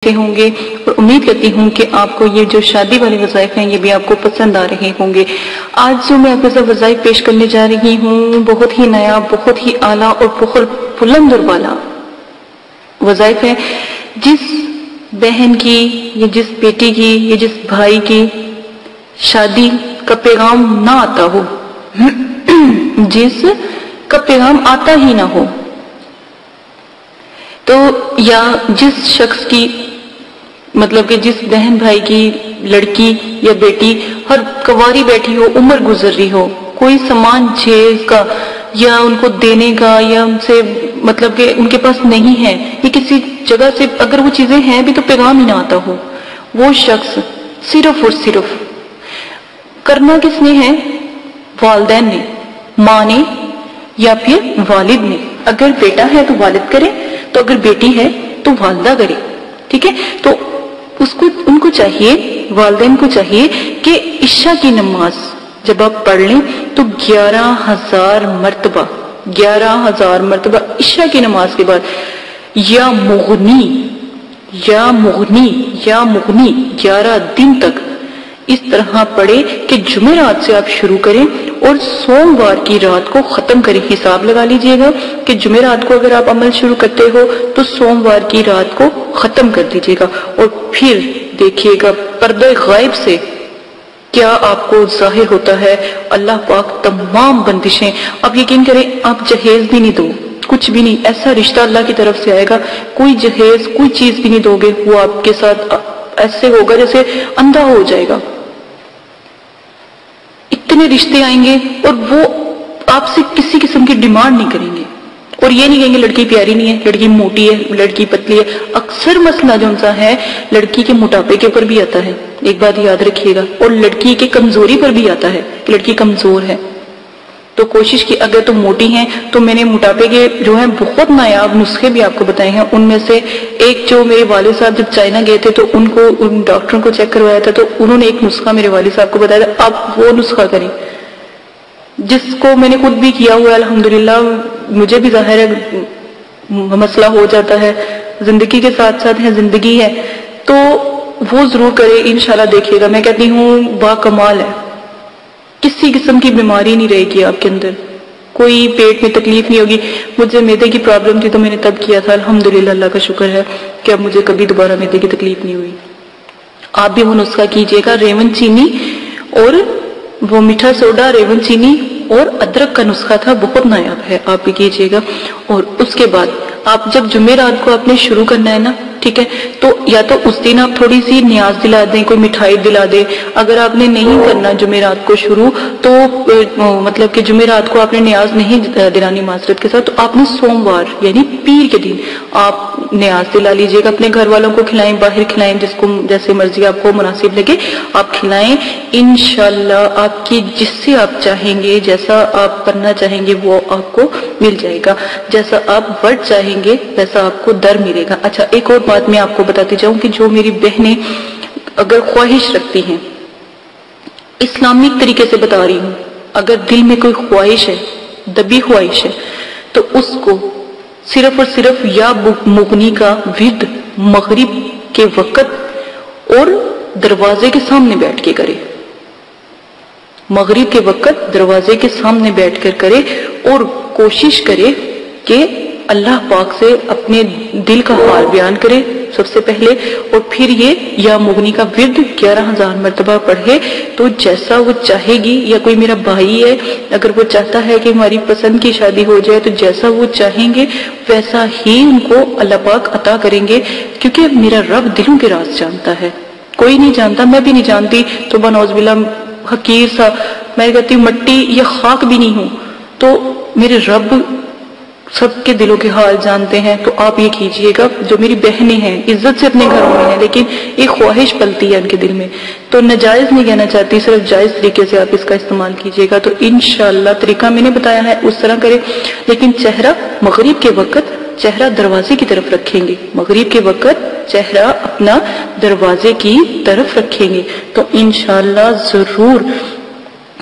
ہوں گے اور امید کرتی ہوں کہ آپ کو یہ جو شادی والے وظائف ہیں یہ بھی آپ کو پسند آ رہے ہوں گے۔ آج جو میں آپ کے ساتھ وظائف پیش کرنے جا رہی ہوں بہت ہی نیا، بہت ہی اعلیٰ اور بہت بلند اور بالا وظائف ہے۔ جس بہن کی یا جس بیٹی کی یا جس بھائی کی شادی کا پیغام نہ آتا ہو، جس کا پیغام آتا ہی نہ ہو، تو یا جس شخص کی مطلب کہ جس بہن بھائی کی لڑکی یا بیٹی ہر کواری بیٹھی ہو، عمر گزر رہی ہو، کوئی سامان جہیز کا یا ان کو دینے کا یا ان سے مطلب کہ ان کے پاس نہیں ہے، یا کسی جگہ سے اگر وہ چیزیں ہیں بھی تو پیغام ہی نہ آتا ہو، وہ شخص صرف اور صرف کرنا کس نے ہے؟ والدین نے، ماں نے یا پھر والد نے۔ اگر بیٹا ہے تو والد کرے، تو اگر بیٹی ہے تو والدہ کرے، ٹھیک ہے؟ تو ان کو چاہیے، والدین کو چاہیے کہ عشاء کی نماز جب آپ پڑھ لیں تو 11,000 مرتبہ عشاء کی نماز کے بعد یا مغنی 11 دن تک اس طرح پڑھے کہ جمعرات سے آپ شروع کریں اور سوموار کی رات کو ختم کریں۔ حساب لگا لیجئے گا کہ جمعرات کو اگر آپ عمل شروع کرتے ہو تو سوموار کی رات کو ختم کر دیجئے گا، اور پھر دیکھیے گا پردہ غائب سے کیا آپ کو ظاہر ہوتا ہے۔ اللہ پاک تمام بندشیں، آپ یقین کریں آپ جہیز بھی نہیں دو، کچھ بھی نہیں، ایسا رشتہ اللہ کی طرف سے آئے گا، کوئی جہیز کوئی چیز بھی نہیں دو گے، وہ آپ کے ساتھ ایسے ہوگا جیسے اندھا ہو جائے گا۔ اتنے رشتے آئیں گے اور وہ آپ سے کسی قسم کی ڈیمانڈ نہیں کریں گے، اور یہ نہیں کہیں گے لڑکی پیاری نہیں ہے، لڑکی موٹی ہے، لڑکی پتلی ہے۔ اکثر مسئلہ جو سا ہے لڑکی کے موٹاپے کے اوپر بھی آتا ہے، ایک بات یاد رکھیے گا، اور لڑکی کے کمزوری پر بھی آتا ہے کہ لڑکی کمزور ہے۔ تو کوشش کی، اگر تو موٹی ہیں تو میں نے موٹاپے کے جو ہیں بہت نایاب نسخے بھی آپ کو بتائے ہیں۔ ان میں سے ایک جو میرے والد صاحب جب چائنا گئے تھے تو ان ڈاکٹروں کو چیک کروایا تھا، تو انہوں نے ایک نسخہ میرے والد صاحب کو بتایا تھا، آپ وہ نسخہ کریں، جس کو میں نے خود بھی کیا ہوا ہے الحمدللہ۔ مجھے بھی ظاہر ہے مسئلہ ہو جاتا ہے، زندگی کے ساتھ ساتھ ہے، زندگی ہے، تو وہ ضرور کرے، انشاءاللہ دیکھیے گا۔ میں کہتی ہوں با کمال ہے، کسی قسم کی بیماری نہیں رہے گی آپ کے اندر، کوئی پیٹ میں تکلیف نہیں ہوگی۔ مجھے معدے کی پرابلم تھی تو میں نے تب کیا تھا، الحمدللہ اللہ کا شکر ہے کہ اب مجھے کبھی دوبارہ معدے کی تکلیف نہیں ہوئی۔ آپ بھی وہ نسخہ کیجئے گا، ریون چینی اور وہ میٹھا سوڈا، ریون چینی اور ادرک کا نسخہ تھا، بہت نایاب ہے، آپ بھی کیجئے گا۔ اور اس کے بعد آپ جب جمعرات کو آپ نے شروع کرنا ہے نا، ٹھیک ہے، تو یا تو اس دن آپ تھوڑی سی نیاز دلا دیں، کوئی مٹھائی دلا دیں۔ اگر آپ نے نہیں کرنا جمعرات کو شروع تو مطلب کہ جمعرات کو آپ نے نیاز نہیں دلانی معذرت کے ساتھ، تو آپ نے سوموار یعنی پیر کے دن آپ نیاز دلا لیجئے گا، اپنے گھر والوں کو کھلائیں، باہر کھلائیں، جس کو جیسے مرضی آپ کو مناسب لگے آپ کھلائیں۔ انشاءاللہ آپ کی جس سے آپ چاہیں گے، جیسا آپ کرنا چاہیں گے وہ آپ کو مل جائے گا، جیسا آپ ورد چاہیں گے ویسا آپ کو در ملے گا۔ اچھا، ایک اور بات میں آپ کو بتاتی جاؤں کہ جو میری بہنیں اگر خواہش رکھتی ہیں، اسلامک طریقے سے بتا رہی ہوں، اگر دل میں کوئی خواہش ہے، دبی خواہش ہے، تو اس کو صرف اور صرف یا مغنی کا ورد مغرب کے وقت اور دروازے کے سامنے بیٹھ کے کرے، مغرب کے وقت دروازے کے سامنے بیٹھ کر کرے، اور کوشش کرے کہ اللہ پاک سے اپنے دل کا حال بیان کرے سب سے پہلے، اور پھر یہ یا مغنی کا ورد 11,000 مرتبہ پڑھے، تو جیسا وہ چاہے گی، یا کوئی میرا بھائی ہے اگر وہ چاہتا ہے کہ ہماری پسند کی شادی ہو جائے تو جیسا وہ چاہیں گے ویسا ہی ان کو اللہ پاک عطا کریں گے، کیونکہ میرا رب دلوں کے راز جانتا ہے، کوئی نہیں جانتا، میں بھی نہیں جانتی، تو بنعوذ باللہ حقیر سا، میں کہتی ہوں مٹی یا خاک بھی نہیں ہوں، تو میرے رب سب کے دلوں کے حال جانتے ہیں۔ تو آپ یہ کیجئے گا، جو میری بہنیں ہیں عزت سے اپنے گھروں میں ہیں لیکن ایک خواہش پلتی ہے ان کے دل میں، تو ناجائز نہیں کہنا چاہتی، صرف جائز طریقے سے آپ اس کا استعمال کیجئے گا، تو انشاءاللہ طریقہ میں نے بتایا ہے اس طرح کرے، لیکن چہرہ مغرب کے وقت چہرہ دروازے کی طرف رکھیں گے، مغرب کے وقت چہرہ اپنا دروازے کی طرف رکھیں گے، تو انشاءاللہ ضرور